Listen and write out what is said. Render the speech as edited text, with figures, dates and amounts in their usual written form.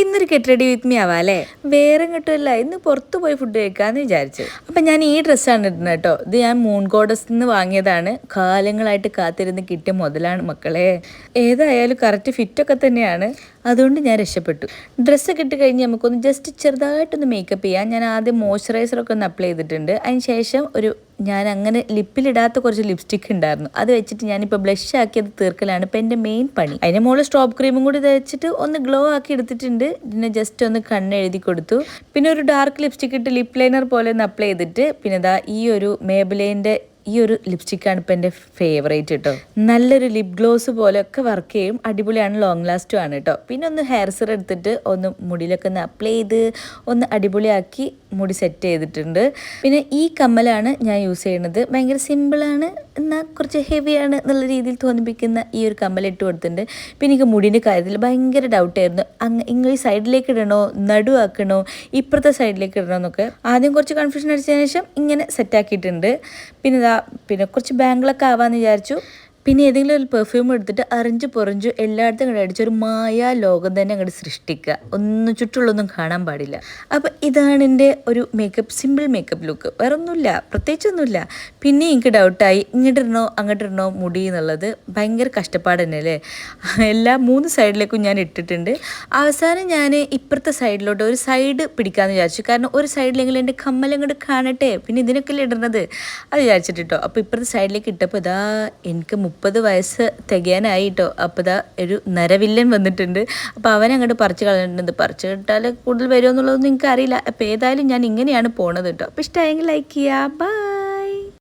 ഇന്നൊരു get ready with me ആവാല്ലേ. വേറെ കിട്ടുമല്ല, ഇന്ന് പുറത്ത് പോയി ഫുഡ് കഴിക്കാമെന്ന് വിചാരിച്ചു. അപ്പം ഞാൻ ഈ ഡ്രസ്സാണ് ഇടുന്നത് കേട്ടോ. ഇത് ഞാൻ മൂൺ ഗോഡസ് നിന്ന് വാങ്ങിയതാണ്. കാലങ്ങളായിട്ട് കാത്തിരുന്ന് കിട്ടിയ മുതലാണ് മക്കളെ. ഏതായാലും കറക്റ്റ് ഫിറ്റൊക്കെ തന്നെയാണ്. അതുകൊണ്ട് ഞാൻ രക്ഷപ്പെട്ടു. ഡ്രസ്സൊക്കെ ഇട്ട് കഴിഞ്ഞ് നമുക്കൊന്ന് ജസ്റ്റ് ചെറുതായിട്ടൊന്ന് മേക്കപ്പ് ചെയ്യാം. ഞാൻ ആദ്യം മോയ്സ്ചറൈസറൊക്കെ ഒന്ന് അപ്ലൈ ചെയ്തിട്ടുണ്ട്. അതിന് ശേഷം ഞാൻ അങ്ങനെ ലിപ്പിലിടാത്ത കുറച്ച് ലിപ്സ്റ്റിക് ഉണ്ടായിരുന്നു. അത് വെച്ചിട്ട് ഞാനിപ്പോൾ ബ്ലഷ് ആക്കി അത് തീർക്കലാണ് ഇപ്പം എൻ്റെ മെയിൻ പണി. അതിന് മുകളിൽ സ്ട്രോബ് ക്രീമും കൂടി തേച്ചിട്ട് ഒന്ന് ഗ്ലോ ആക്കി എടുത്തിട്ടുണ്ട്. പിന്നെ ജസ്റ്റ് ഒന്ന് കണ്ണെഴുതി കൊടുത്തു. പിന്നെ ഒരു ഡാർക്ക് ലിപ്സ്റ്റിക് ഇട്ട് ലിപ്പ് ലൈനർ പോലെ ഒന്ന് അപ്ലൈ ചെയ്തിട്ട് പിന്നെ ഇതാ ഈ ഒരു മേബിലേൻ്റെ ഈ ഒരു ലിപ്സ്റ്റിക്കാണ് ഇപ്പം എൻ്റെ ഫേവറേറ്റ് കേട്ടോ. നല്ലൊരു ലിപ് ഗ്ലോസ് പോലെയൊക്കെ വർക്ക് ചെയ്യും. അടിപൊളിയാണ്, ലോങ് ലാസ്റ്റും ആണ് കേട്ടോ. പിന്നെ ഒന്ന് ഹെയർ സിറം എടുത്തിട്ട് ഒന്ന് മുടിയിലൊക്കെ ഒന്ന് അപ്ലൈ ചെയ്ത് ഒന്ന് അടിപൊളിയാക്കി മുടി സെറ്റ് ചെയ്തിട്ടുണ്ട്. പിന്നെ ഈ കമ്മലാണ് ഞാൻ യൂസ് ചെയ്യുന്നത്. ഭയങ്കര സിമ്പിളാണ്, എന്നാൽ കുറച്ച് ഹെവിയാണ് എന്നുള്ള രീതിയിൽ തോന്നിപ്പിക്കുന്ന ഈ ഒരു കമ്മൽ ഇട്ട് കൊടുത്തിട്ടുണ്ട്. പിന്നെ എനിക്ക് മുടിൻ്റെ കാര്യത്തിൽ ഭയങ്കര ഡൗട്ടായിരുന്നു. ഇങ്ങനെ ഈ സൈഡിലേക്ക് ഇടണോ, നടുവാക്കണോ, ഇപ്പുറത്തെ സൈഡിലേക്ക് ഇടണോ എന്നൊക്കെ ആദ്യം കുറച്ച് കൺഫ്യൂഷൻ അടിച്ചതിന് ശേഷം ഇങ്ങനെ സെറ്റാക്കിയിട്ടുണ്ട്. പിന്നെ കുറച്ച് ബാങ്കിളൊക്കെ ആവാമെന്ന് വിചാരിച്ചു. പിന്നെ ഏതെങ്കിലും ഒരു പെർഫ്യൂം എടുത്തിട്ട് അറിഞ്ചു പൊറിഞ്ചു എല്ലായിടത്തും ഇങ്ങോട്ട് അടിച്ച് ഒരു മായാ ലോകം തന്നെ അങ്ങോട്ട് സൃഷ്ടിക്കുക. ഒന്നും ചുറ്റുള്ളൊന്നും കാണാൻ പാടില്ല. അപ്പോൾ ഇതാണ് എൻ്റെ ഒരു മേക്കപ്പ്, സിമ്പിൾ മേക്കപ്പ് ലുക്ക്. വേറെ ഒന്നുമില്ല, പ്രത്യേകിച്ചൊന്നുമില്ല. പിന്നെ എനിക്ക് ഡൗട്ടായി ഇങ്ങോട്ടിടണോ അങ്ങോട്ടിടണോ മുടി എന്നുള്ളത്. ഭയങ്കര കഷ്ടപ്പാട് തന്നെ അല്ലേ. എല്ലാ 3 സൈഡിലേക്കും ഞാൻ ഇട്ടിട്ടുണ്ട്. അവസാനം ഞാൻ ഇപ്പുറത്തെ സൈഡിലോട്ട് ഒരു സൈഡ് പിടിക്കാമെന്ന് വിചാരിച്ചു. കാരണം ഒരു സൈഡിലെങ്കിലും എൻ്റെ കമ്മലങ്ങോട്ട് കാണട്ടെ, പിന്നെ ഇതിനൊക്കെ ഇടുന്നത് അത് വിചാരിച്ചിട്ടോ. അപ്പോൾ ഇപ്പുറത്തെ സൈഡിലേക്ക് ഇട്ടപ്പോൾ ഇതാ എനിക്ക് 30 വയസ്സ് തികയാനായി കേട്ടോ. അപ്പോൾ ഇതാ ഒരു നരവില്ലൻ വന്നിട്ടുണ്ട്. അപ്പോൾ അവനങ്ങോട്ട് പറിച്ച് കളഞ്ഞിട്ടുണ്ട്. പറിച്ച് കിട്ടാൽ കൂടുതൽ വരുമോ എന്നുള്ളതൊന്നും എനിക്കറിയില്ല. അപ്പോൾ ഏതായാലും ഞാൻ ഇങ്ങനെയാണ് പോണത് കേട്ടോ. അപ്പോൾ ഇഷ്ടമായെങ്കിൽ ലൈക്ക് ചെയ്യുക. ബൈ.